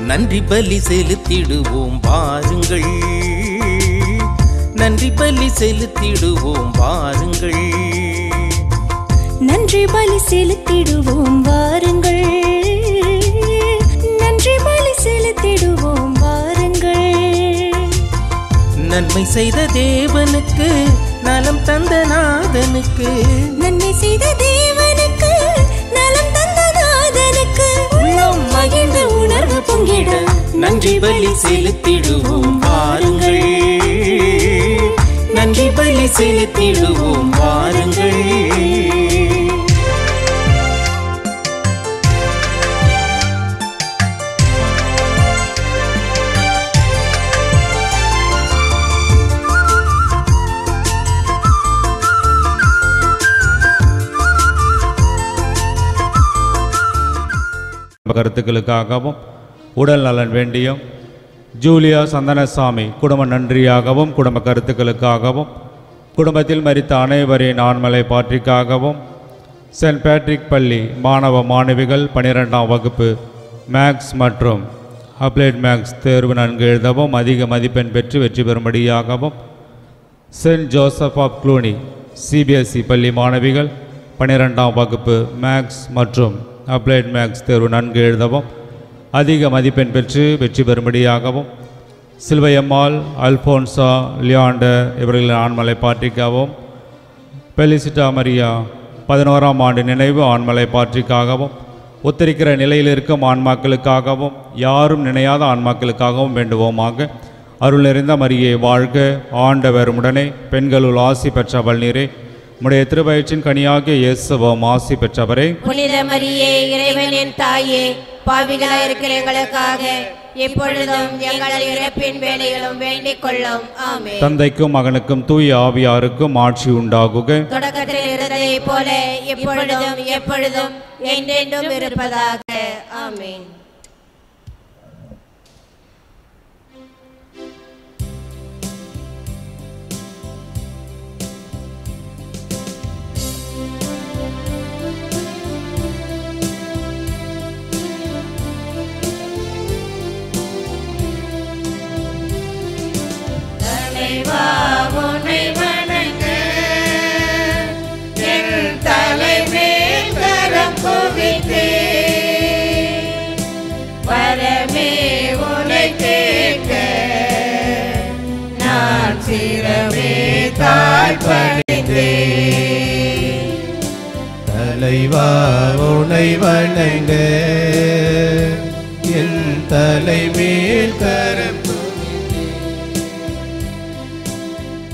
நன்றி பலி செலுத்திடுவோம் வாருங்கள், நன்றி பலி செலுத்திடுவோம் வாருங்கள், நன்றி பலி செலுத்திடுவோம் வாருங்கள், நன்றி பலி செலுத்திடுவோம் வாருங்கள். நன்மை செய்த தேவனுக்கு, நலம் தந்த நாதனுக்கு, நன்மை செய்த தேவனுக்கு, நலம் தந்த நாதனுக்கு, உள்ளம் மகிழ்ந்த உணர்வு பொங்கிட நன்றி பலி செலுத்திடுவோம் வாருங்கள், நன்றி பலி செலுத்திடுவோம் வாருங்கள். கருத்துக்களுக்காகவும் உடல் நலன் வேண்டியும் ஜூலியா சந்தனசாமி குடும்ப நன்றியாகவும் குடும்ப கருத்துக்களுக்காகவும் குடும்பத்தில் மரித்த அனைவரின் ஆண்மலை பாற்றிக்காகவும் சென்ட் பேட்ரிக் பள்ளி மாணவ மாணவிகள் 12ஆம் வகுப்பு மேக்ஸ் மற்றும் அப்ளைட் மேக்ஸ் தேர்வு நன்கு எழுதவும் அதிக மதிப்பெண் பெற்று வெற்றி பெறும்படியாகவும் saint Joseph of Cluny CBSE பள்ளி மாணவிகள் 12ஆம் வகுப்பு மேக்ஸ் மற்றும் அப்ளைட் மேக்ஸ் தேர்வு நன்கு எழுதவும் அதிக மதிப்பெண் பெற்று வெற்றி பெறும்படியாகவும் சில்வையம்மாள், அல்போன்சா, லியாண்டர் இவர்களின் ஆண்மலை பாற்றிக்காகவும் பெலிசிட்டா மரியா 11ஆம் ஆண்டு நினைவு ஆண்மலை பாற்றிக்காகவும் ஒத்திருக்கிற நிலையில் இருக்கும் ஆன்மாக்களுக்காகவும் யாரும் நினையாத ஆன்மாக்களுக்காகவும் வேண்டுவோமாக. அருள் நிறைந்த மரியே வாழ்க, ஆண்டவர் உடனே பெண்களுள் ஆசி பெற்றவள் நீரே, உம்முடைய திருவயிற்றின் கனியாகிய இயேசுவும் ஆசி பெற்றவரே. புனித மரியே இறைவனின் தாயே, பாவிகளாய் இருக்கிற எங்களுக்காக எப்பொழுதும் எங்கள் இறப்பின் வேளையிலும் வேண்டிக் கொள்ளும். ஆமென். தந்தைக்கும் மகனுக்கும் தூய ஆவியாருக்கும் ஆட்சி உண்டாகுக. தொடக்கத்தில் இருந்ததைப் போல எப்பொழுதும் எப்பொழுதும் என்றென்றும் இருப்பதாக. ஆமென். வரமே உனை கேட்க நான் சிரமே தாழ்பணிந்தே. தலைவா உனை வணங்க என் தலைமேல் கரம்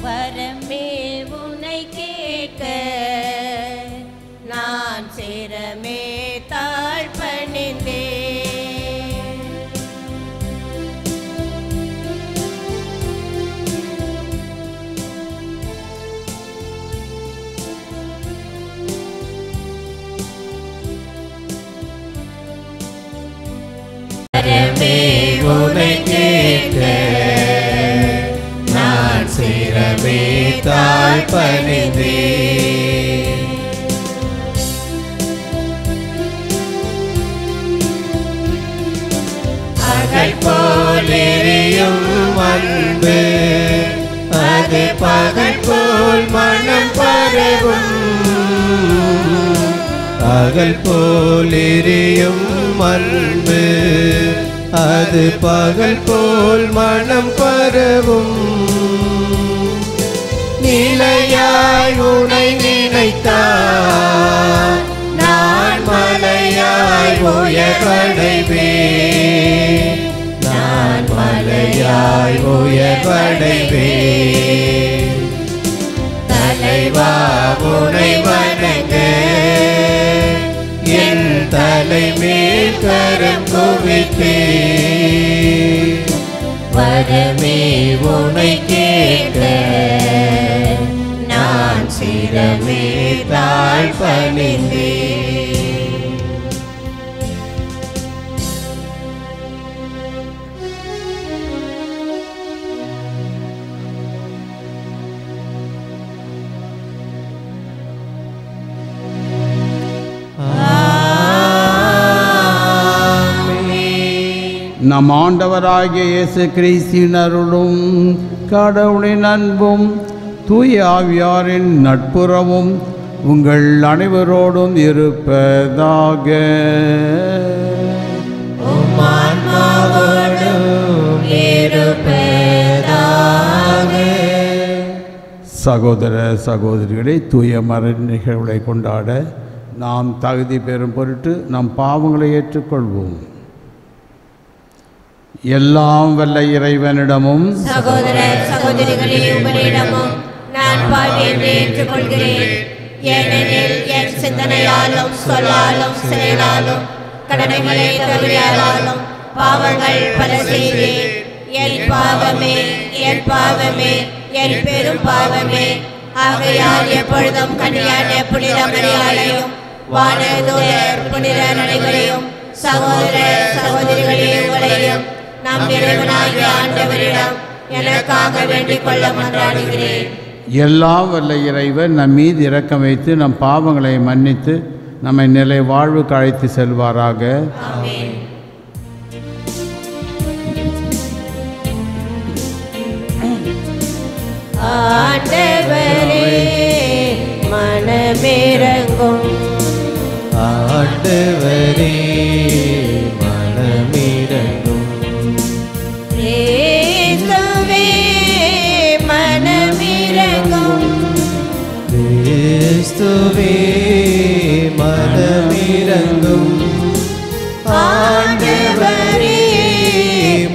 வரமே உனை கேட்க நான் சிரமே தாழ்பணிந்தே. வரமே உனை கேட்க நான் சிரமே தாழ்பணிந்தே. அகல் போல் எரியும் அன்பு அது பகல் போல் மனம் பரவும். பகல் போல் எரியும் அன்பு அது பகல் போல் மனம் பரவும். நிலையாய் உனை நினைத்தார் நான் மலையாய் உயர்வடைவேன், நான் மலையாய் உயர்வடைவேன். தலைவா உனை வணங்க என் தலைமேல் கரம் குவித்தேன். வரமே உனை கேட்க நான் சிரமே தாழ்பணிந்தேன். நம் ஆண்டவராகிய இயேசு கிறிஸ்துவின் அருளும் கடவுளின் அன்பும் தூய ஆவியாரின் நட்புறவும் உங்கள் அனைவரோடும் இருப்பதாக. சகோதர சகோதரிகளை தூய மறை நிகழ்வுகளை கொண்டாட நாம் தகுதி பெறும் பொருட்டு நம் பாவங்களை ஏற்றுக்கொள்வோம். எல்லாம் வல்ல இறைவனிடமும் சகோதர சகோதரிகளே உங்களிடமும் நான் பாவியை ஏற்றுக்கொள்கிறேன். ஏனெனில் என் சிந்தனையாலும் சொல்லாலும் செயலாலும் கடமைகளை தவறியாலும் பாவங்கள் பல செய்தேன். என் பாவமே என் பாவமே என் பெரும் பாவமே. ஆகையால் எப்பொழுதும் கன்னியான புனித மரியாதையும் வானதூதர் புனித நடைகளையும் சகோதர சகோதரிகளே உங்களையும் நம் இறைவனாகிய ஆண்டவரிடம் எனக்காக வேண்டிக் கொள்ள மன்றாடுகிறேன். எல்லாம் வல்ல இறைவன் நம் மீது இரக்கம் வைத்து நம் பாவங்களை மன்னித்து நம்மை நிலை வாழ்வுக்கு அழைத்து செல்வாராக. ஆமென். ஆண்டவரே மனமிரங்கும். ஆண்டவரே மனமிரங்கும். கிறிஸ்துவே மனமிரங்கும். கிறிஸ்துவே மனமிரங்கும். ஆண்டவரே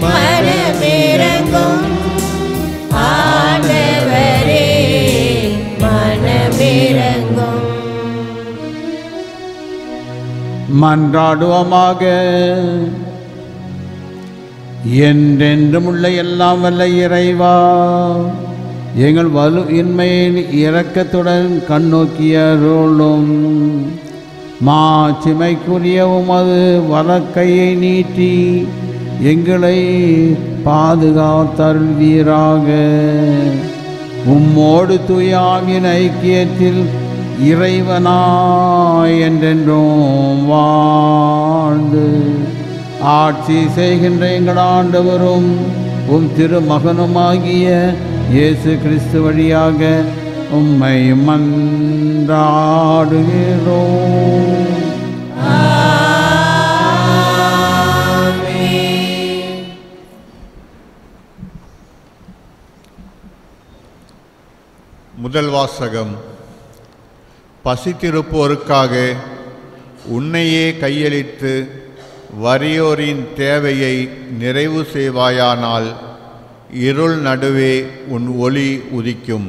மனமிரங்கும். ஆண்டவரே மனமிரங்கும். மன்றாடுவோமாக. என்றென்றும் உள்ள எல்லாம் வல்ல இறைவா, எங்கள் வலு இன்மையின் இரக்கத்துடன் கண்ணோக்கியருளும். மாட்சிமைக்குரிய உமது வலக்கையை நீட்டி எங்களை பாதுகாத்தருள்வீராக. உம்மோடு தூய ஆவியின் ஐக்கியத்தில் இறைவனாய் என்றென்றும் வாழ்ந்து ஆட்சி செய்கின்ற எங்கள் ஆண்டவரும் உம் திருமகனுமாகிய இயேசு கிறிஸ்து வழியாக உம்மை மன்றாடுகிறோம். முதல் வாசகம். பசித்திருப்போருக்காக உன்னையே கையளித்து வறியோரின் தேவையை நிறைவு செய்வாயானால் இருள் நடுவே உன் ஒளி உதிக்கும்.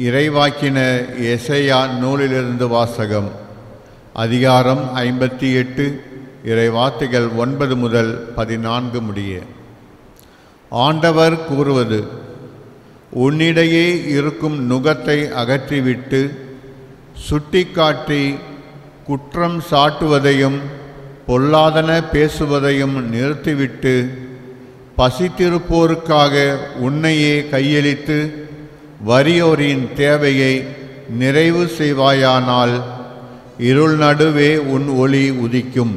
இறைவாக்கினர் எசேயா நூலிலிருந்து வாசகம். அதிகாரம் 58, இறைவார்த்தைகள் 9 முதல் 14 முடிய. ஆண்டவர் கூறுவது: உன்னிடையே இருக்கும் நுகத்தை அகற்றிவிட்டு சுட்டிக்காட்டி குற்றம் சாட்டுவதையும் பொல்லாதன பேசுவதையும் நிறுத்திவிட்டு பசித்திருப்போருக்காக உன்னையே கையளித்து வறியோரின் தேவையை நிறைவு செய்வாயானால் இருள் நடுவே உன் ஒளி உதிக்கும்.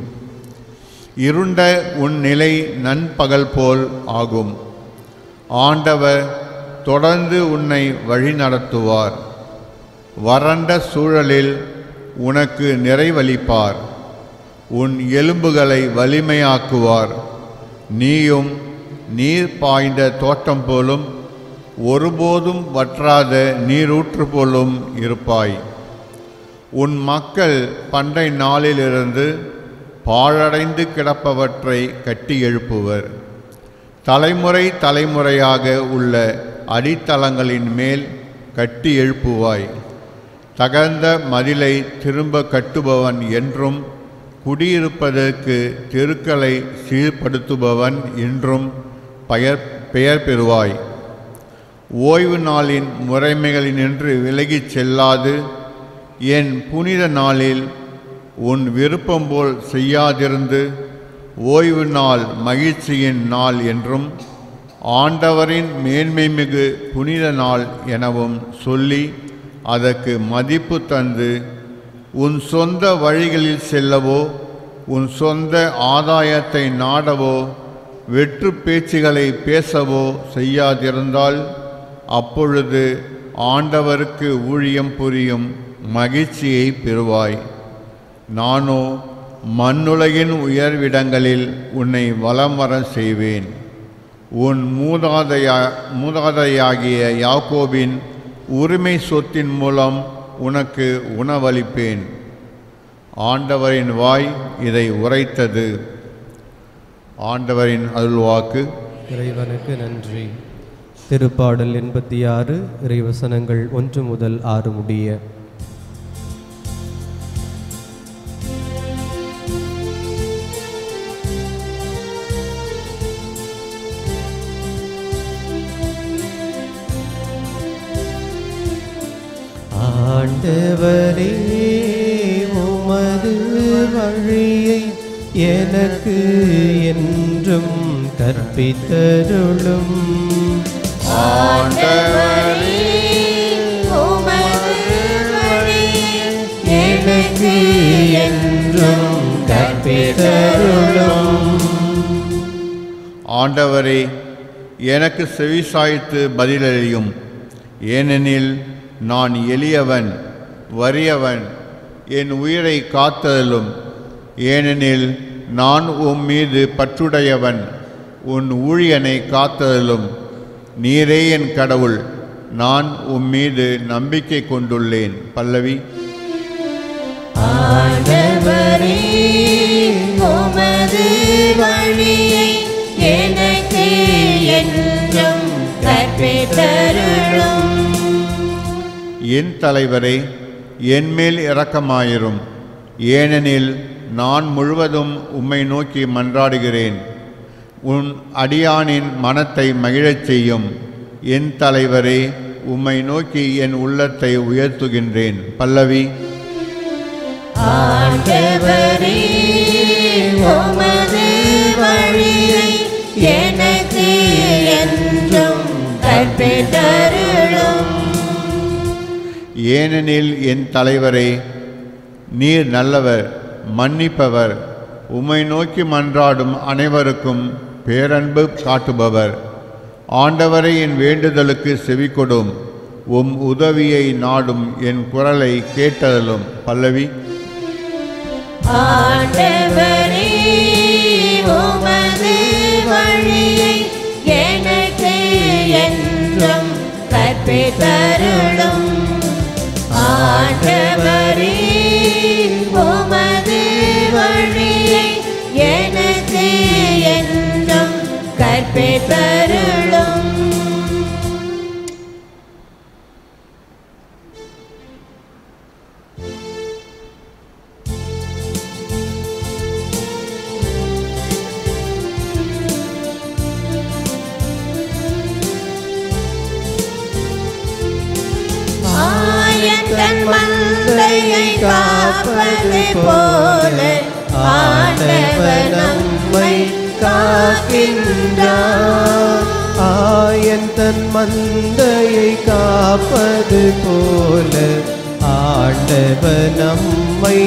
இருண்ட உன் நிலை நண்பகல் போல் ஆகும். ஆண்டவர் தொடர்ந்து உன்னை வழிநடத்துவார். வறண்ட சூழலில் உனக்கு நிறைவளிப்பார். உன் எலும்புகளை வலிமையாக்குவார். நீயும் நீர் பாய்ந்த தோட்டம் போலும் ஒருபோதும் வற்றாத நீரூற்று போலும் இருப்பாய். உன் மக்கள் பண்டை நாளிலிருந்து பாழடைந்து கிடப்பவற்றை கட்டி எழுப்புவர். தலைமுறை தலைமுறையாக உள்ள அடித்தளங்களின் மேல் கட்டி எழுப்புவாய். தகர்ந்த மதிலை திரும்ப கட்டுபவன் என்றும் குடியிருப்பதற்கு தெருக்களை சீர்படுத்துபவன் என்றும் பெயர் பெறுவாய். ஓய்வு நாளின் முறைமைகளினின்று விலகிச் செல்லாது என் புனித நாளில் உன் விருப்பம் போல் செய்யாதிருந்து ஓய்வு நாள் மகிழ்ச்சியின் நாள் என்றும் ஆண்டவரின் மேன்மைமிகு புனித நாள் எனவும் சொல்லி அதற்கு மதிப்பு தந்து உன் சொந்த வழிகளில் செல்லவோ உன் சொந்த ஆதாயத்தை நாடவோ வெற்று பேச்சுகளை பேசவோ செய்யாதிருந்தால் அப்பொழுது ஆண்டவருக்கு ஊழியம் புரியும் மகிழ்ச்சியை பெறுவாய். நானோ மண்ணுலகின் உயர்விடங்களில் உன்னை வலம் வர செய்வேன். உன் மூதாதையாகிய யாக்கோபின் உரிமை சொத்தின் மூலம் உனக்கு உணவளிப்பேன். ஆண்டவரின் வாய் இதை உரைத்தது. ஆண்டவரின் அருள்வாக்கு. இறைவனுக்கு நன்றி. திருப்பாடல் 86 இறைவசனங்கள் 1 முதல் 6 முடிய. ஆண்டவரே, உமது வழியை எனக்கு என்றும் கற்பித்தருளும். ஆண்டவரே, உமது வழியை எனக்கு என்றும் கற்பித்தருளும். ஆண்டவரே, எனக்கு செவிசாய்த்து பதிலளியும். ஏனெனில் நான் எளியவன், வறியவன். என் உயிரை காத்தலும். ஏனெனில் நான் உம் மீது பற்றுடையவன். உன் ஊழியனை காத்தலும். நீரே என் கடவுள். நான் உம் மீது நம்பிக்கை கொண்டுள்ளேன். பல்லவி. ஆண்டவரே, உமது வழியை எனக்கு என்றும் கற்பித்தருளும். என் தலைவரே, என்மேல் இரக்கமாயிரும். ஏனெனில் நான் முழுவதும் உம்மை நோக்கி மன்றாடுகிறேன். உன் அடியானின் மனத்தை மகிழச் செய்யும். என் தலைவரே, உம்மை நோக்கி என் உள்ளத்தை உயர்த்துகின்றேன். பல்லவி. ஆண்டவரே, உமது வழியை எனக்கு என்றும் கற்பித்தருளும். ஏனெனில் என் தலைவரே, நீர் நல்லவர், மன்னிப்பவர். உம்மை நோக்கி மன்றாடும் அனைவருக்கும் பேரன்பு காட்டுபவர். ஆண்டவரை என் வேண்டுதலுக்கு செவிகொடும். உம் உதவியை நாடும் என் குரலை கேட்டலும். பல்லவி. ஆண்டவரே, உமது வழியை எனக்கு என்றும் கற்பித்தருளும். ஆண்டவரே, உமது வழியை எனக்கு என்றும் கற்பித்தருளும். தன் மந்தையை காப்பது போல ஆண்டவர் நம்மை காக்கின்றார். ஆயன் தன் மந்தையை காப்பது போல ஆண்டவர் நம்மை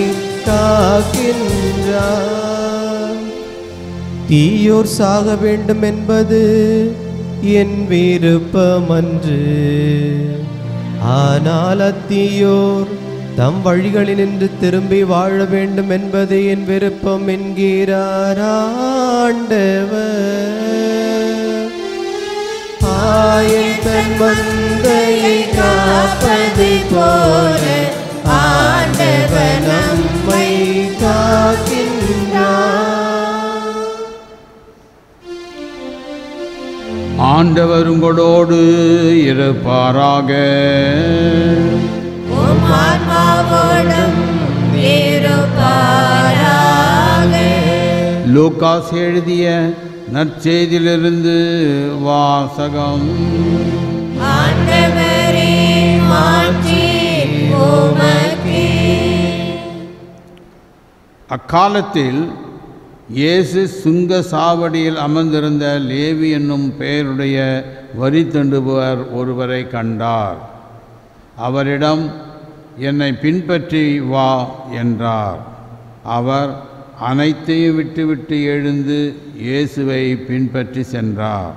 காக்கின்றார். தீயோர் சாக வேண்டும் என்பது என் விருப்பமன்று. ஆனால் அத்தீயோர் தம் வழிகளினின்று திரும்பி வாழ வேண்டும் என்பது என் விருப்பம் என்கிறார் ஆண்டவர். ஆயன் தன் மந்தையை காப்பது போல ஆண்டவர் நம்மை காக்கின்றார். ஆண்டவர் உங்களோடு இருப்பாராக. உம் ஆன்மாவோடும் இருப்பாராக. லூக்காஸ் எழுதிய நற்செய்தியிலிருந்து வாசகம். ஆண்டவரே, மாட்சி உமக்கே. அக்காலத்தில் இயேசு சுங்க சாவடியில் அமர்ந்திருந்த லேவி என்னும் பெயருடைய வரி தண்டுபவர் ஒருவரை கண்டார். அவரிடம், என்னை பின்பற்றி வா என்றார். அவர் அனைத்தையும் விட்டுவிட்டு எழுந்து இயேசுவை பின்பற்றி சென்றார்.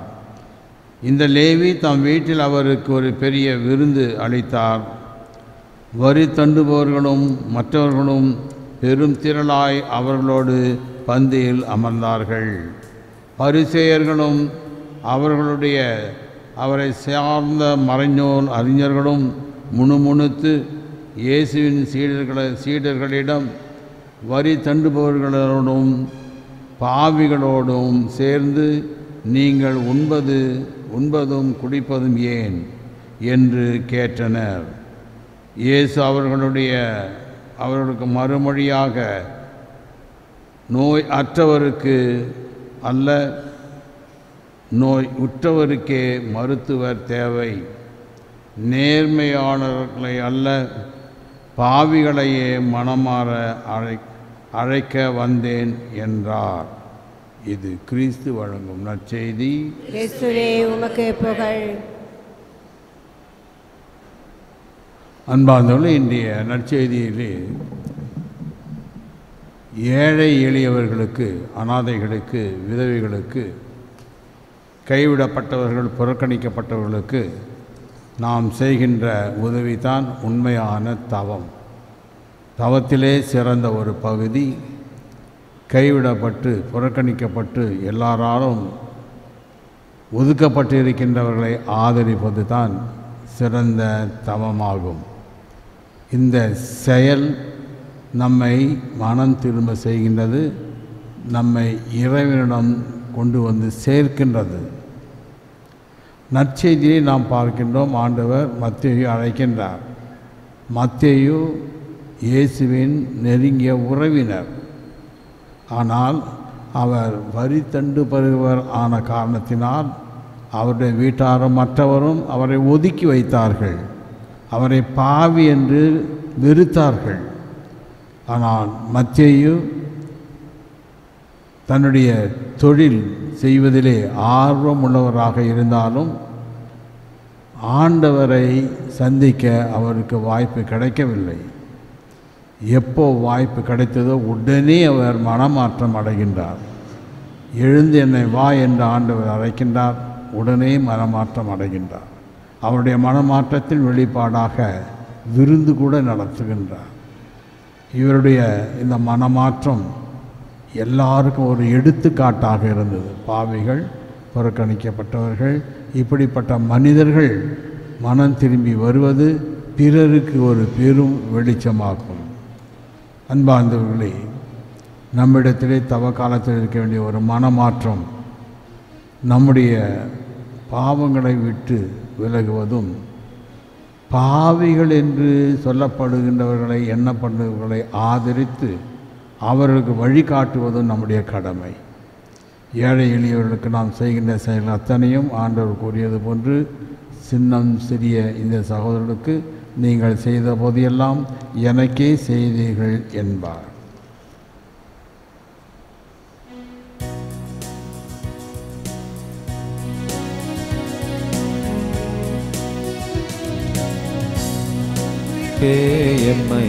இந்த லேவி தம் வீட்டில் அவருக்கு ஒரு பெரிய விருந்து அளித்தார். வரி தண்டுபவர்களும் மற்றவர்களும் பெரும் திரளாய் அவர்களோடு பந்தியில் அமர்ந்தார்கள். பரிசேயர்களும் அவரை சார்ந்த மறைநூல் அறிஞர்களும் முணுமுணுத்து இயேசுவின் சீடர்களிடம் வரி தண்டுபவர்களோடும் பாவிகளோடும் சேர்ந்து நீங்கள் உண்பதும் குடிப்பதும் ஏன் என்று கேட்டனர். இயேசு அவர்களுக்கு மறுமொழியாக, நோய் அற்றவருக்கு அல்ல, நோய் உற்றவருக்கே மருத்துவர் தேவை. நேர்மையாளர்களை அல்ல, பாவிகளையே மனமாற அழைக்க வந்தேன் என்றார். இது கிறிஸ்து வழங்கும் நற்செய்தி. கிறிஸ்துவே உமக்கு புகழ். அன்பார்ந்தவர்களே, இன்றைய நற்செய்தியிலே ஏழை எளியவர்களுக்கு, அனாதைகளுக்கு, விதவைகளுக்கு, கைவிடப்பட்டவர்கள், புறக்கணிக்கப்பட்டவர்களுக்கு நாம் செய்கின்ற உதவிதான் உண்மையான தவம். தவத்திலே சிறந்த ஒரு பகுதி கைவிடப்பட்டு புறக்கணிக்கப்பட்டு எல்லாராலும் ஒதுக்கப்பட்டு இருக்கின்றவர்களை ஆதரிப்பது தான் சிறந்த தவமாகும். இந்த செயல் நம்மை மனம் திரும்ப செய்கின்றது, நம்மை இறைவனிடம் கொண்டு வந்து சேர்க்கின்றது. நற்செய்தியை நாம் பார்க்கின்றோம். ஆண்டவர் மத்தேயு அழைக்கின்றார். மத்தேயு இயேசுவின் நெருங்கிய உறவினர். ஆனால் அவர் வரி தண்டு பருவர் ஆன காரணத்தினால் அவருடைய வீட்டாரும் மற்றவரும் அவரை ஒதுக்கி வைத்தார்கள், அவரை பாவி என்று வெறுத்தார்கள். ஆனால் மத்தேயு தன்னுடைய தொழில் செய்வதிலே ஆர்வம் உள்ளவராக இருந்தாலும் ஆண்டவரை சந்திக்க அவருக்கு வாய்ப்பு கிடைக்கவில்லை. எப்போ வாய்ப்பு கிடைத்ததோ உடனே அவர் மனமாற்றம் அடைகின்றார். எழுந்து என்னை வா என்று ஆண்டவர் அழைக்கின்றார். உடனே மனமாற்றம் அடைகின்றார். அவருடைய மனமாற்றத்தின் வெளிப்பாடாக விருந்து கூட நடத்துகின்றார். இவருடைய இந்த மனமாற்றம் எல்லாருக்கும் ஒரு எடுத்துக்காட்டாக இருந்தது. பாவிகள், புறக்கணிக்கப்பட்டவர்கள், இப்படிப்பட்ட மனிதர்கள் மனம் திரும்பி வருவது பிறருக்கு ஒரு பெரும் வெளிச்சமாகும். அன்பார்ந்தவர்களே, நம்மிடத்திலே தவ காலத்தில் இருக்க வேண்டிய ஒரு மனமாற்றம் நம்முடைய பாவங்களை விட்டு விலகுவதும், பாவிகள் என்று சொல்லப்படுகின்றவர்களை, எண்ணப்படுபவர்களை ஆதரித்து அவர்களுக்கு வழிகாட்டுவதும் நம்முடைய கடமை. ஏழை எளியவர்களுக்கு நாம் செய்கின்ற செயல் அத்தனையும் ஆண்டவர் கூறியது போன்று, சின்னம் சிறிய இந்த சகோதரர்களுக்கு நீங்கள் செய்த போதெல்லாம் எனக்கே செய்தீர்கள் என்பார். எம்மை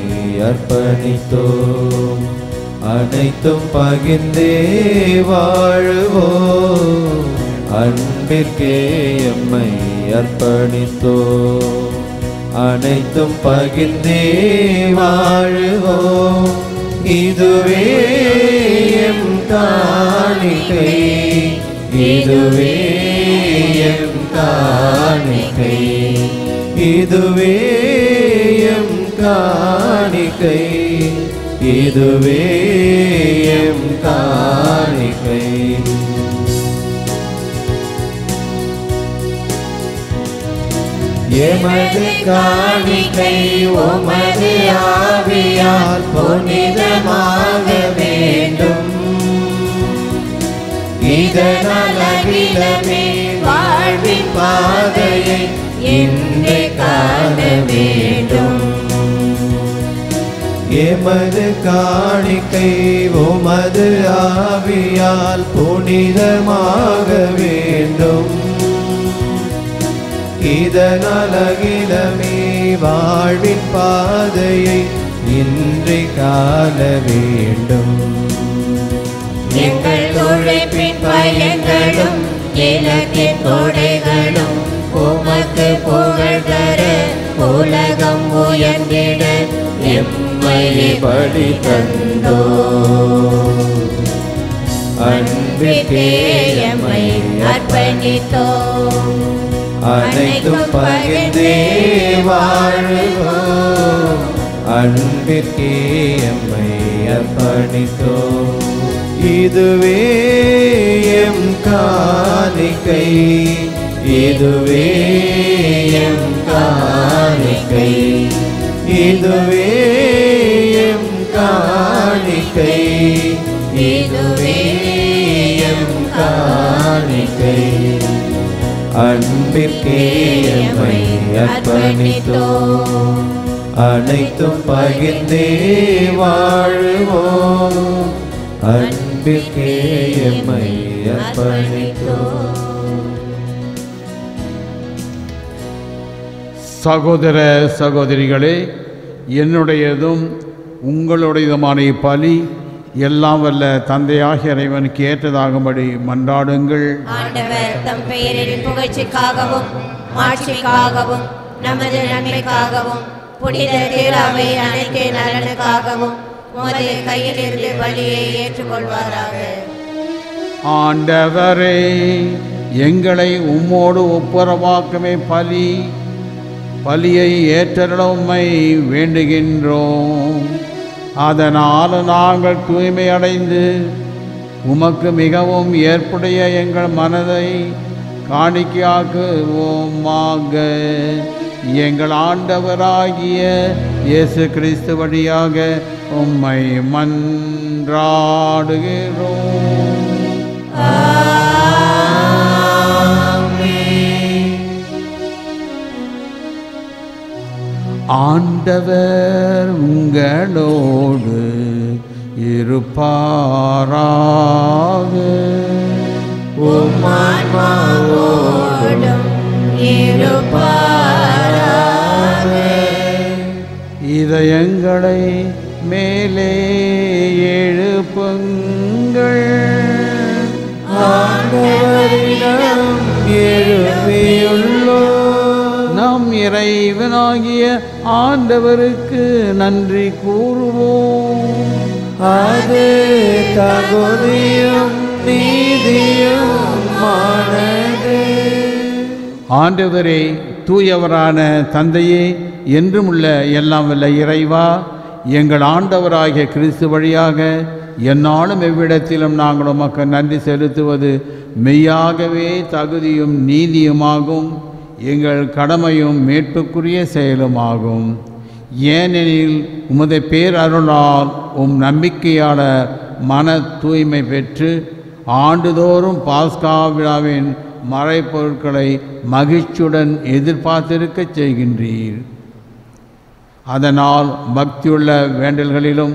அர்ப்பணித்தோம், அனைத்தும் பகிர்ந்தே வாழுவோம். அன்பிற்கே எம்மை அர்ப்பணித்தோம், அனைத்தும் பகிர்ந்தே வாழுவோம். இதுவே எம் காணிக்கை, இதுவே எம் காணிக்கை, இதுவே எம் காணிக்கை, இதுவே எம் காணிக்கை. எமது காணிக்கை உமது ஆவியால் புனிதமாக வேண்டும். இதனால் அகிலமே வாழ்வின் பாதையை இன்றே காண வேண்டும். எமது காணிக்கை உமது ஆவியால் புனிதமாக வேண்டும். இதனால் அகிலமே வாழ்வின் பாதையை இன்றே காண வேண்டும். எங்கள் உழைப்பின் பயன்களும் இலக்கின் கொடைகளும் உமக்கு புகழ் தர உலகம் உயர்ந்திட எம்மை பலி தந்தோ. அன்பிற்கே எம்மை அர்ப்பணித்தோம். அனைத்தும் பகிர்ந்தே வாழ்வோம். அன்பிற்கே எம்மை அர்ப்பணித்தோம். இதுவே எம் காணிக்கை, இதுவே எம் காணிக்கை, இதுவே எம் காணிக்கை, இதுவே எம் காணிக்கை. அன்பிற்கே எம்மை அர்ப்பணித்தோம். அனைத்தும் பகிர்ந்தே வாழ்வோம். அன்பிற்கே எம்மை அர்ப்பணித்தோம். சகோதர சகோதரிகளே, என்னுடையதும் உங்களுடையதுமான இப்பலி எல்லாம் வல்ல தந்தையாகிய இறைவனுக்கு ஏற்றதாகும்படி மன்றாடுங்கள். ஆண்டவர் தம் பெயரின் புகழ்ச்சிக்காகவும் மாட்சிக்காகவும் நமது நன்மைக்காகவும் புனித திருவை அனைத்து நலனுக்காகவும் உமது கையிலிருந்து பலியை ஏற்றுக்கொள்வாராக. ஆண்டவரே, எங்களை உம்மோடு ஒப்புரவாக்குமே பலியை ஏற்றருள உம்மை வேண்டுகின்றோம். அதனால் நாங்கள் தூய்மை அடைந்து உமக்கு மிகவும் ஏற்புடைய எங்கள் மனதை காணிக்கையாக்குவோமாக. எங்கள் ஆண்டவராகிய இயேசு கிறிஸ்து வழியாக உம்மை மன்றாடுகிறோம். ஆண்டவர் உங்களோடு இருப்பாராக. உம் ஆன்மாவோடும் இருப்பாராக. இதயங்களை மேலே எழுப்புங்கள். ஆண்டவரிடம் எழுப்பியுள்ளோம். நம் இறைவனாகிய ஆண்டவருக்கு நன்றி கூறுவோம். அது தகுதியும் நீதியுமானது. ஆண்டவரே, தூயவரான தந்தையே, என்றுமுள்ள எல்லாம் வல்ல இறைவா, எங்கள் ஆண்டவராகிய கிறிஸ்து வழியாக எந்நாளும் எவ்விடத்திலும் நாங்கள் உமக்கு நன்றி செலுத்துவது மெய்யாகவே தகுதியும் நீதியுமாகும், எங்கள் கடமையும் மீட்புக்குரிய செயலுமாகும். ஏனெனில் உமது பேரருளால் நம்பிக்கையாளர் மன தூய்மை பெற்று ஆண்டுதோறும் பாஸ்கா விழாவின் மறைப்பொருட்களை மகிழ்ச்சியுடன் எதிர்பார்த்திருக்கச் செய்கின்றீர். அதனால் பக்தியுள்ள வேண்டல்களிலும்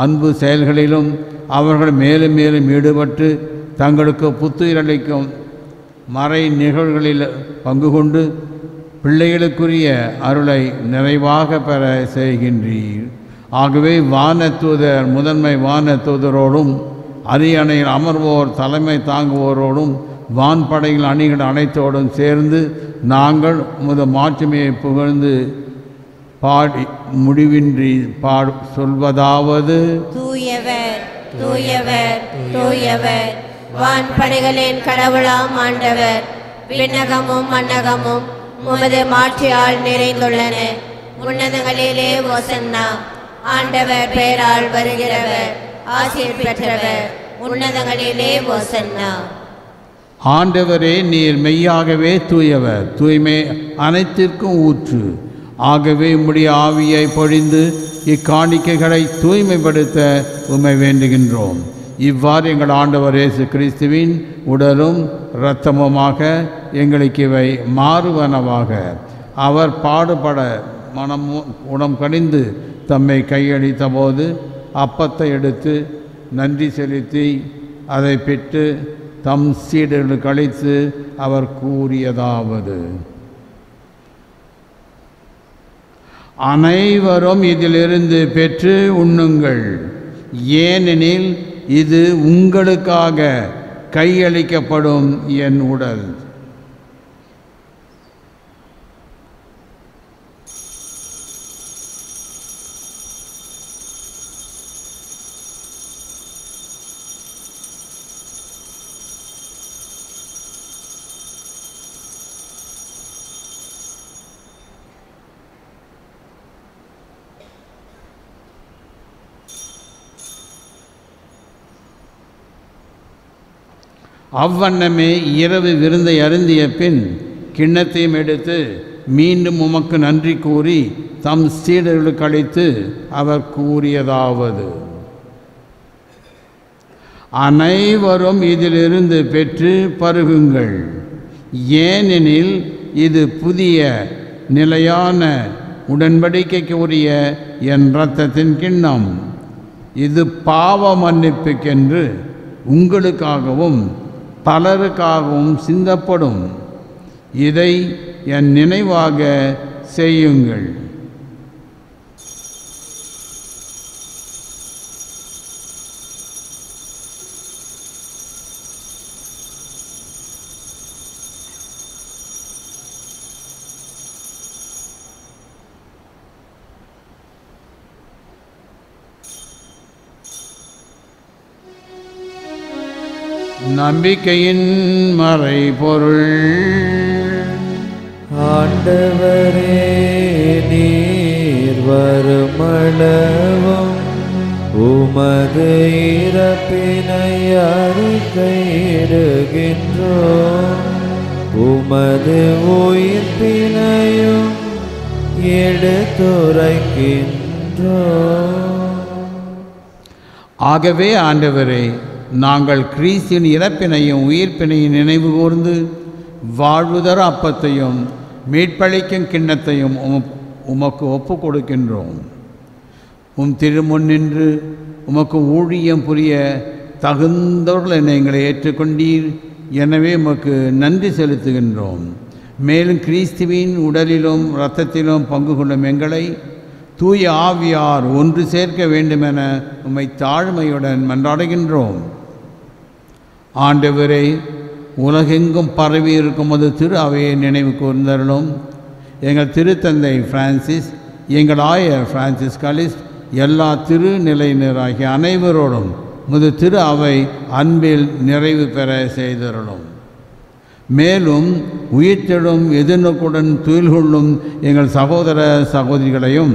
அன்பு செயல்களிலும் அவர்கள் மேலும் மேலும் ஈடுபட்டு தங்களுக்கு புத்துயிரளிக்கும் மறை நிகழ்வுகளில் பங்கு கொண்டு பிள்ளைகளுக்குரிய அருளை நிறைவாக பெற செய்கின்றீர். ஆகவே வானதூதர் முதன்மை வானதூதரோடும் அரியணையில் அமர்வோர் தலைமை தாங்குவோரோடும் வான்படைகள் அணிகள் அனைத்தோடும் சேர்ந்து நாங்கள் உமது மாட்சிமையை புகழ்ந்து பாடி முடிவின்றி சொல்வதாவது: தூயவர் தூயவர் தூயவர், வான்படைகளின் கடவுளாம் ஆண்டவர். விண்ணகமும் மண்ணகமும் உமது மாட்சியால் நிறைந்துள்ளன. உன்னதங்களிலே ஓசன்னா. ஆண்டவர் பெயரால் வருகிறவர் ஆசீர் பெற்றவர். உன்னதங்களிலே ஓசன்னா. ஆண்டவரே, நீர் மெய்யாகவே தூயவர், தூய்மை அனைத்திற்கும் ஊற்று. ஆகவே உம்முடைய ஆவியை பொழிந்து இக்காணிக்கைகளை தூய்மைப்படுத்த உம்மை வேண்டுகின்றோம். இவ்வாறு எங்கள் ஆண்டவர் இயேசு கிறிஸ்துவின் உடலும் இரத்தமுமாக எங்களுக்கு இவை மாறுவனவாக. அவர் பாடுபட உடம் கடிந்து தம்மை கையளித்த போது அப்பத்தை எடுத்து நன்றி செலுத்தி அதை பெற்று தம் சீடர்களுக்கு அளித்து அவர் கூறியதாவது: அனைவரும் இதிலிருந்து பெற்று உண்ணுங்கள். ஏனெனில் இது உங்களுக்காக கையளிக்கப்படும் என் உடல். அவ்வண்ணமே இரவு விருந்தை அருந்திய பின் கிண்ணத்தையும் எடுத்து மீண்டும் உமக்கு நன்றி கூறி தம் சீடர்களுக்கு அளித்து அவர் கூறியதாவது: அனைவரும் இதிலிருந்து பெற்று பருகுங்கள். ஏனெனில் இது புதிய நிலையான உடன்படிக்கைக்கு உரிய என் இரத்தத்தின் கிண்ணம். இது பாவ மன்னிப்புக்கென்று உங்களுக்காகவும் பலருக்காகவும் சிந்தப்படும். இதை என் நினைவாக செய்யுங்கள். நம்பிக்கையின் மறைபொருள். ஆண்டவரே, நீர் வருமளவும் உமது இறப்பினை அறிக்கையிடுகின்றோம், உமது உயிர்ப்பினையும் எடுத்துரைக்கின்றோம். ஆகவே ஆண்டவரே, நாங்கள் கிறிஸ்தின் இறப்பினையும் உயிர்ப்பினையும் நினைவு கூர்ந்து வாழ்வுதர அப்பத்தையும் மீட்பளிக்கும் கிண்ணத்தையும் உமக்கு ஒப்பு கொடுக்கின்றோம். திருமுன் நின்று உமக்கு ஊழியம் புரிய தகுந்தவர்கள் என எங்களை ஏற்றுக்கொண்டீர். எனவே உமக்கு நன்றி செலுத்துகின்றோம். மேலும் கிறிஸ்துவின் உடலிலும் இரத்தத்திலும் பங்கு கொள்ளும் எங்களை தூய ஆவியார் ஒன்று சேர்க்க வேண்டுமென உம்மை தாழ்மையுடன் மன்றாடுகின்றோம். ஆண்டவரே, உலகெங்கும் பரவி இருக்கும் அது திரு அவையை நினைவு கூர்ந்தருளும். எங்கள் திருத்தந்தை பிரான்சிஸ், எங்கள் ஆயர் பிரான்சிஸ் கலிஸ், எல்லா திருநிலையினராகிய அனைவரோடும் முது திரு அவை அன்பில் நிறைவு பெற செய்தருளும். மேலும் உயிர்த்தெழும் எதிர்நோக்குடன் துயில் கொள்ளும் எங்கள் சகோதர சகோதரிகளையும்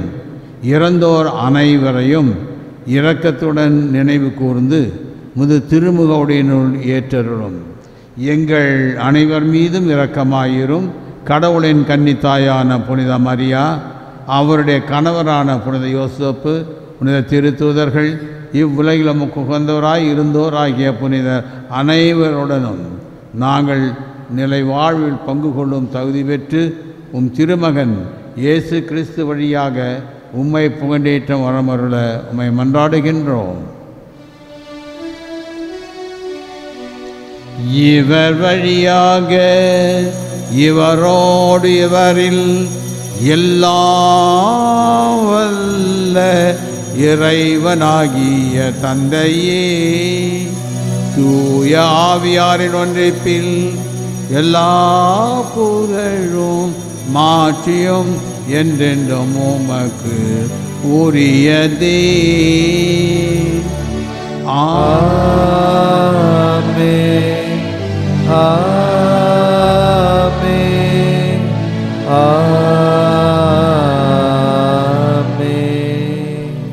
இறந்தோர் அனைவரையும் இரக்கத்துடன் நினைவு கூர்ந்து முது திருமுகவுடையினுள் ஏற்றருளும். எங்கள் அனைவர் மீதும் இரக்கமாயிரும். கடவுளின் கன்னித்தாயான புனித மரியா, அவருடைய கணவரான புனித யோசேப்பு, புனித திருத்தூதர்கள், இவ்வுலகில் நமக்கு உகந்தவராய் இருந்தோர் ஆகிய புனிதர் அனைவருடனும் நாங்கள் நிலை வாழ்வில் பங்கு கொள்ளும் தகுதி பெற்று திருமகன் இயேசு கிறிஸ்து வழியாக உம்மை புகழேற்றம் வரமருள உம்மை மன்றாடுகின்றோம். இவர் வழியாக இவரோடு இவரில் எல்லாம் வல்ல இறைவனாகிய தந்தையே, தூய ஆவியாரின் ஒன்றிப்பில் எல்லா புகழும் மாற்றியும் என்றென்றும் உமக்கு உரியதே. ஆமென், ஆமென், ஆமென்.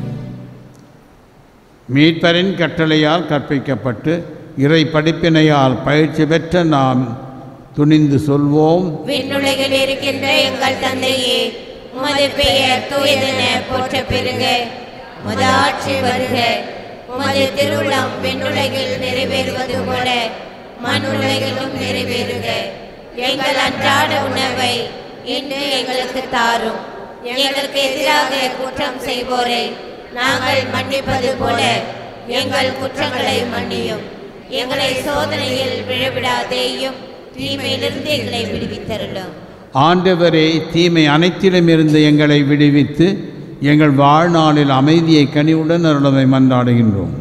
மீட்பரின் கட்டளையால் கற்பிக்கப்பட்டு இறை படிப்பினையால் பயிற்சி பெற்ற நாம் துணிந்து சொல்வோம்: விண்ணுலகில் இருக்கின்ற எங்கள் தந்தையே, உமது பெயர் தூயதென போற்றப் பெறுக. உமது ஆட்சி வருக. உமது திருவுளம் விண்ணுலகில் நிறைவேறுவது போல மண்ணுலகிலும் நிறைவேறுக. எங்கள் அன்றாட உணவை இன்று எங்களுக்கு தாரும். எங்களுக்கு எதிராக குற்றம் செய்வோரை நாங்கள் மன்னிப்பது போல எங்கள் குற்றங்களை மன்னியும். எங்களை சோதனையில் விழவிடாதேயும், தீமையிலிருந்து எங்களை விடுவித்தருளும். ஆண்டவரே, தீமை அனைத்திலும் இருந்து எங்களை விடுவித்து எங்கள் வாழ்நாளில் அமைதியை கனிவுடன் அருளவை மன்றாடுகின்றோம்.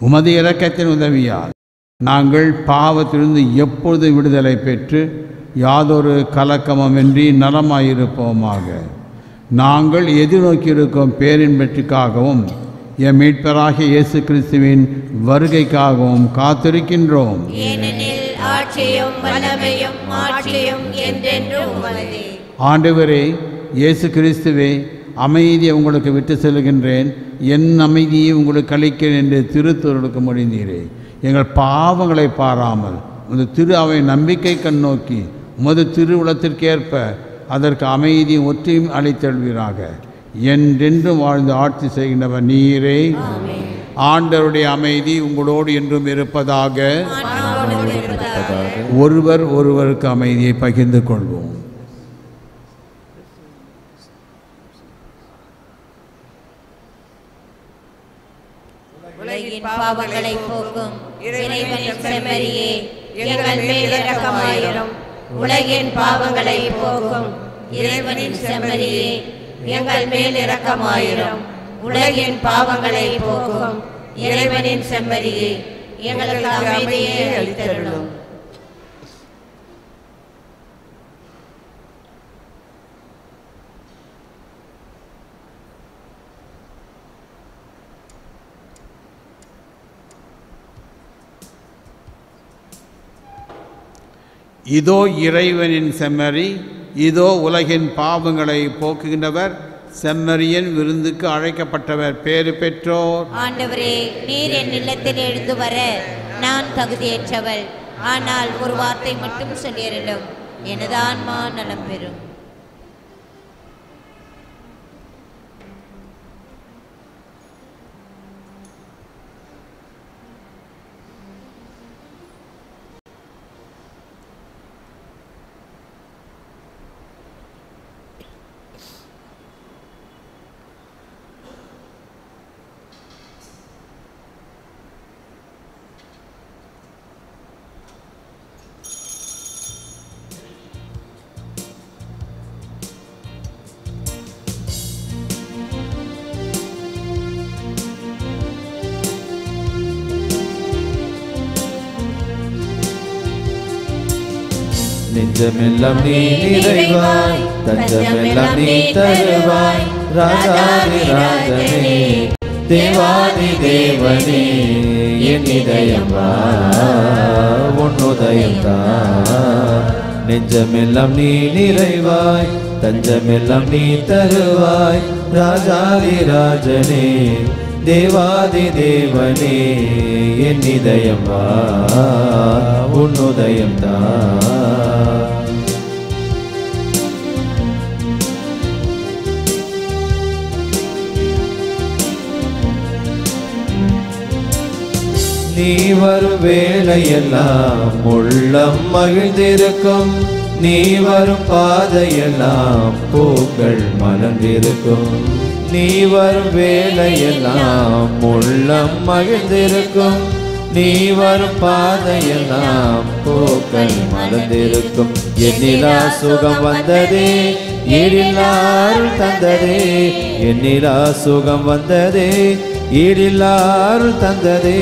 உமது இரக்கத்தின் உதவியால் நாங்கள் பாவத்திலிருந்து எப்பொழுது விடுதலை பெற்று யாதொரு கலக்கமுமின்றி நலமாயிருப்போமாக. நாங்கள் எதிர்நோக்கியிருக்கும் பேரின்பற்றுக்காகவும் என் மீட்பராகிய இயேசு கிறிஸ்துவின் வருகைக்காகவும் காத்திருக்கின்றோம். ஏனெனில் ஆட்சியும் வல்லமையும் மாட்சியும் என்றென்றும் உமதே. ஆண்டவரே இயேசு கிறிஸ்துவே, அமைதியை உங்களுக்கு விட்டு செல்கின்றேன், என் அமைதியை உங்களுக்கு அளிக்கிறேன் என்று திருத்தூருக்கு மொழிந்தீரே. எங்கள் பாவங்களை பாராமல் உமது திரு அவை நம்பிக்கை கண்ணோக்கி உமது திருவுளத்திற்கேற்ப அதற்கு அமைதியும் ஒற்றையும் அளித்தல்வீராக. என்றென்றும் வாழ்ந்து ஆட்சி செய்கின்றவர் நீரே. ஆண்டவருடைய அமைதி உங்களோடு என்றும் இருப்பதாக. ஒருவர் ஒருவருக்கு அமைதியை பகிர்ந்து கொள்வோம். உலகின் பாவங்களை போக்கும் இறைவனின் செம்மறியே, எங்கள் மேல் இரக்கமாயிரும். உலகின் பாவங்களை போக்கும் இறைவனின் செம்மறியே, எங்கள் மேல் இரக்கமாயிரும். உலகின் பாவங்களை போக்கும் இறைவனின் செம்மறியே, எங்களுக்கு அமைதியை அளித்தருளும். இதோ இறைவனின் செம்மறி, இதோ உலகின் பாவங்களை போக்குகின்றவர், செம்மறியின் விருந்துக்கு அழைக்கப்பட்டவர் பேறு பெற்றோர். ஆண்டவரே, நீர் என் இல்லத்தில் எழுந்து வர நான் தகுதியற்றவள். ஆனால் ஒரு வார்த்தை மட்டும் சொல்லியருளும், எனது ஆன்மா நலம் பெறும். நெஞ்சமெல்லாம் நீ நிறைவாய், தஞ்சமெல்லாம் நீ தருவாய். ராஜாதி ராஜனே, தேவாதி தேவனே, என் இதயம் வா, உன் உதயம் தா. நெஞ்சமெல்லாம் நீ நிறைவாய், தஞ்சமெல்லாம் நீ தருவாய். ராஜாதி ராஜனே, தேவாதி தேவனே, என் இதயம் வா, உன் உதயம் தா. நீ வரும் வேளையெல்லாம் உள்ளம் மகிழ்ந்திருக்கும். நீ வரும் பாதையெல்லாம் பூக்கள் மலர்ந்திருக்கும். நீ வரும் வேளையெல்லாம் உள்ளம் மகிழ்ந்திருக்கும். நீ வரும் பாதையெல்லாம் பூக்கள் மலர்ந்திருக்கும். எண்ணிலா சுகம் வந்ததே, ஈடில்லாருள் தந்ததே. எண்ணிலா சுகம் வந்ததே, ஈடில்லாருள் தந்ததே.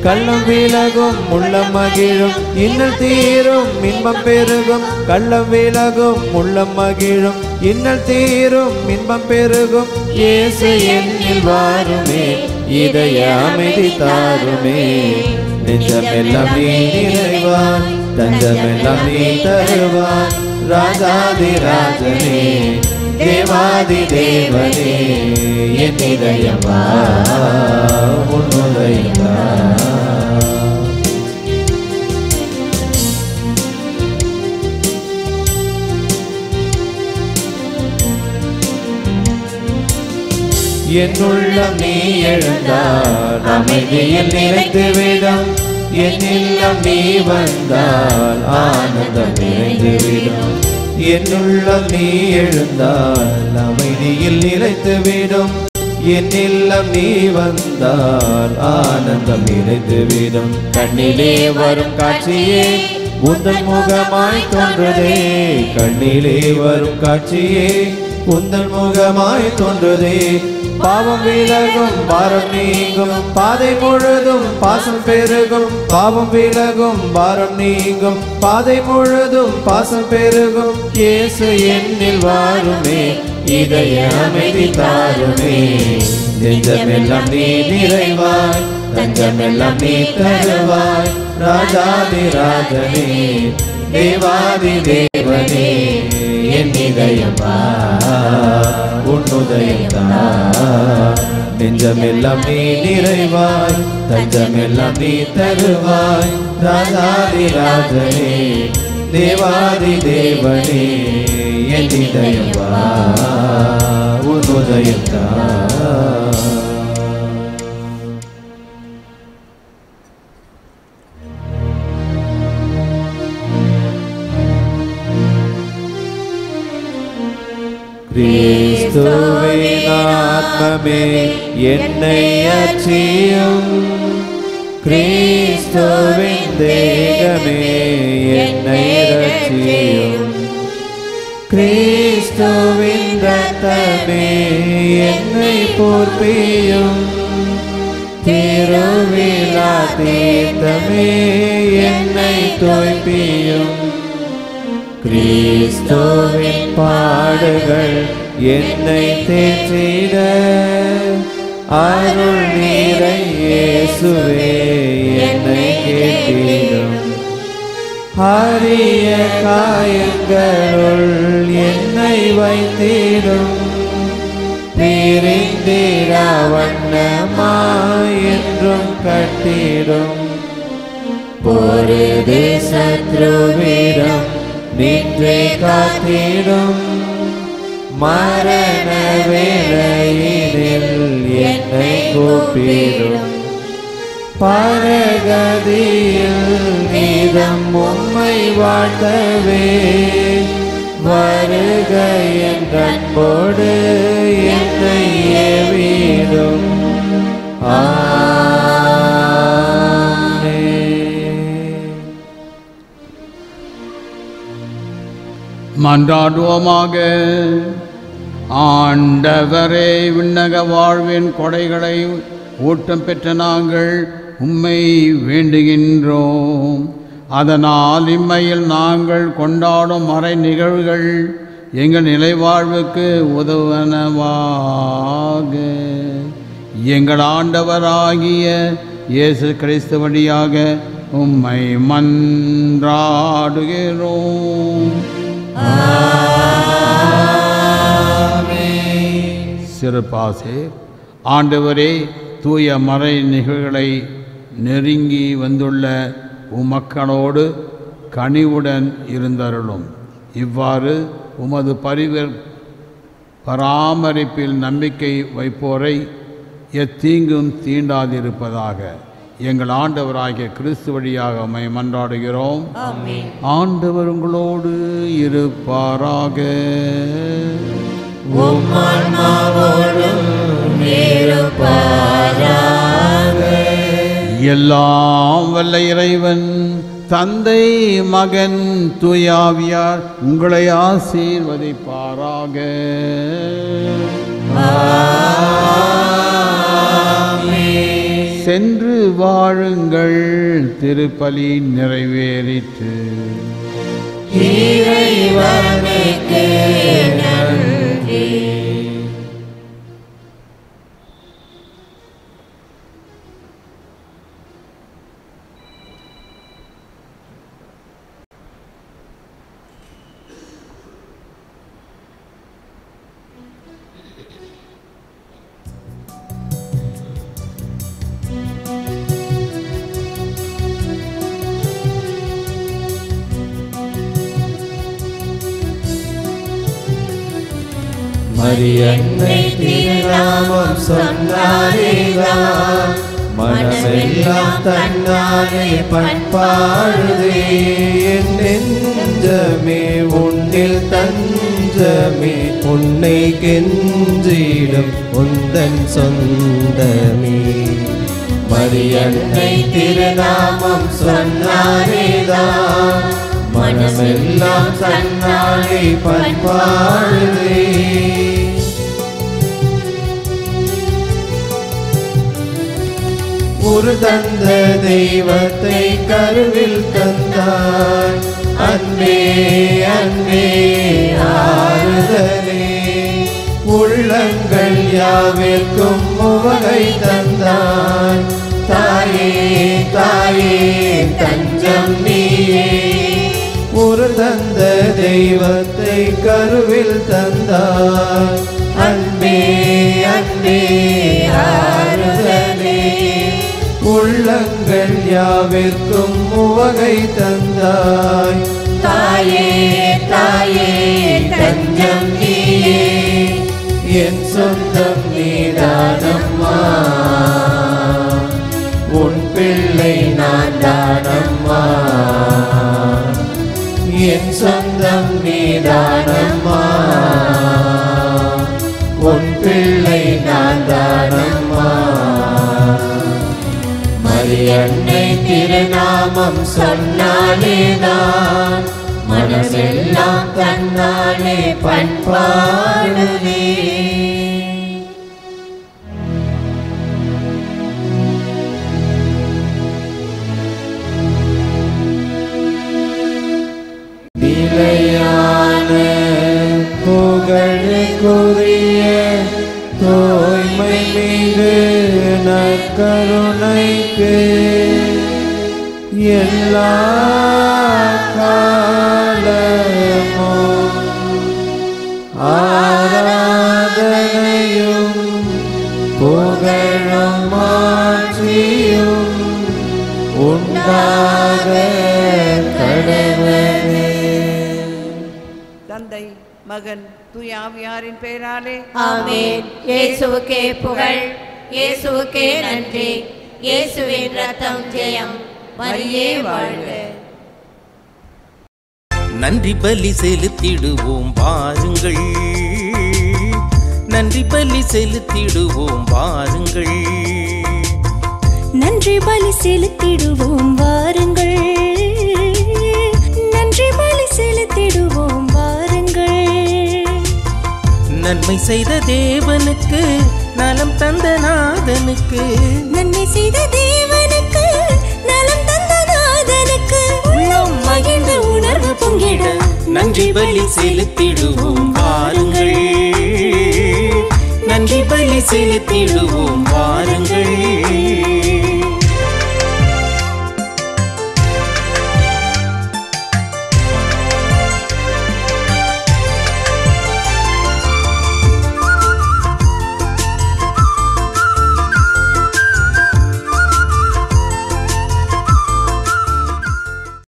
கள்ளம் விலகும் உள்ளம் மகிழும், இன்னல் தீரும் இன்பம் பெருகும். கள்ளம் விலகும் உள்ளம் மகிழும், இன்னல் தீரும் இன்பம் பெருகும். இயேசு என்னில் வாருமே, இதய அமைதி தாருமே. நெஞ்சமெல்லாம் நீ நிறைவாய், தஞ்சமெல்லாம் நீ தருவாய். ராஜாதி ராஜனே, தேவாதி தேவனே, என் இதயம் வா, உன் உதயம் வா. என் உள்ளம் நீ எழுந்தால் அமைதியில் நிறைந்துவிடும். என் இல்லம் நீ வந்தால் ஆனந்தம் நிறைந்துவிடும். என் உள்ளம் நீ எழுந்தால் அமைதியில் நிறைந்துவிடும். என் இல்லம் நீ வந்தால் ஆனந்தம் நிறைந்துவிடும். கண்ணிலே வரும் காட்சியே உந்தன் முகமாய் தோன்றுதே. கண்ணிலே வரும் காட்சியே உந்தன் முகமாய் தோன்றுதே. பாவம் விலகும் பாரம் நீங்கும் பாதை முழுதும் பாசம் பெருகும் பாவம் விலகும் பாரம் நீங்கும் பாதை முழுதும் பாசம் பெருகும் இயேசு என்னில் வாருமே இதய அமைதி தாருமே நெஞ்சமெல்லாம் நீ நிறைவாய் தஞ்சமெல்லாம் நீ தருவாய் ராஜாதி ராஜனே தேவாதி தேவனே என் இதயமா உன்னுதயமா நெஞ்சமெல்லாம் நீ நிறைவாய் தஞ்சமெல்லாம் நீ தருவாய் ராஜாதி ராஜனே தேவாதி தேவனே என் இதயமா உன்னுதயமா கிறிஸ்துவின் ஆத்மமே என்னை அச்சியும் கிறிஸ்துவின் தேகமே என்னை ரட்சியும் கிறிஸ்துவின் ரத்தமே என்னை போர்ப்பியும் திருவிழா தீர்த்தமே என்னை தோய்ப்பியும் கிறிஸ்துவின் பாடுகள் என்னை தேற்றிட அருள் நீரை இயேசுவே என்னை கேட்டிடும் அரிய காயங்களுள் என்னை வைத்திடும் பிரிந்திரா வண்ணமாய் என்றும் கட்டிடும் பொருது சத்ருவிடம் நின்றே காத்திடும் மரண வேளையினில் என்னை கூப்பிடும் பரகதியில் நீதம் உம்மை வாழ்த்தவே வருக என் அன்போடு என்னை ஏவிடும் மன்றாடுவோமாக. ஆண்டவரே, விண்ணக வாழ்வின் கொடைகளை ஊட்டம் பெற்ற நாங்கள் உம்மை வேண்டுகின்றோம். அதனால் இம்மையில் நாங்கள் கொண்டாடும் மறை நிகழ்வுகள் எங்கள் நிலைவாழ்வுக்கு உதவுவனவாக. எங்கள் ஆண்டவராகிய இயேசு கிறிஸ்து வழியாக உம்மை மன்றாடுகிறோம். சிறப்பாசே. ஆண்டவரே, தூய மறை நிகழ்வுகளை நெருங்கி வந்துள்ள உமக்களோடு கனிவுடன் இருந்தருளும். இவ்வாறு உமது பராமரிப்பில் நம்பிக்கை வைப்போரை எத்தீங்கும் தீண்டாதிருப்பதாக எங்கள் ஆண்டவராகிய கிறிஸ்து வழியாக உம்மை மன்றாடுகிறோம். ஆண்டவர் உங்களோடு இருப்பாராக. எல்லாம் வல்ல இறைவன் தந்தை, மகன், தூயாவியார் உங்களை ஆசீர்வதிப்பாராக. சென்று வாழுங்கள். திருப்பலி நிறைவேறிற்று. இறைவனுக்கு நன்றி. மரியன்னை திருநாமம் சொன்னாரேதான், மனமெல்லாம் தன்னாலே பண்பாடுதே. என் நெஞ்சமே உன்னில் தஞ்சமே, உன்னை கெஞ்சிடும் உந்தன் சொந்தமே. மரியன்னை திருநாமம் சொன்னாரேதான், மனமெல்லாம் தன்னாலே பண்பாடுதே. ஒரு தந்த தெய்வத்தை கருவில் தந்தாய். அன்பே அன்பே ஆறுதலே, உள்ளங்கள் யாவிற்கும் உவகை தந்தாய். தாயே தாயே தஞ்சம் நீயே, ஒரு தந்த தெய்வத்தை கருவில் தந்தாய். அன்பே அன்பே ஆறுதலே, உள்ளங்கள் யாவிற்கும் உவகை தந்தாய். தாயே தாயே தஞ்சம் நீயே, என் சொந்தம் நீதானம்மா, உன் பிள்ளை நான் தானம்மா. என் சொந்தம் நீதானம்மா, உன் பிள்ளை நான் தானம்மா. மரியன்னை திருநாமம் சொன்னாலேதான் மனமெல்லாம் தன்னாலே பண்பாடுதே. நிலையான புகழுக்குரிய தூய்மை மிகு நற்கருணைக்கு எல்லா காலமும் ஆராதனையும் புகழும் ஆட்சியும் உண்டாக கடவுளே. தந்தை மகன் தூய ஆவியாரின் பெயராலே ஆமென். இயேசுவுக்கே புகழ், இயேசுவுக்கே நன்றி. இயேசுவின் ரத்தம் ஜெயம். மரியே வாழ்க. நன்றி பலி செலுத்திடுவோம் வாருங்கள், நன்றி பலி செலுத்திடுவோம் வாருங்கள், நன்றி பலி செலுத்திடுவோம் வாருங்கள், நன்றி பலி செலுத்திடுவோம் வாருங்கள். நன்மை செய்த தேவனுக்கு, நலம் தந்த நாதனுக்கு, நன்மை செய்த தேவனுக்கு, நலம் தந்த நாதனுக்கு, உள்ளம் மகிழ்ந்த உணர்வு பொங்கிட நன்றி பலி செலுத்திடுவோம் வாருங்கள், நன்றி பலி செலுத்திடுவோம் வாருங்கள்.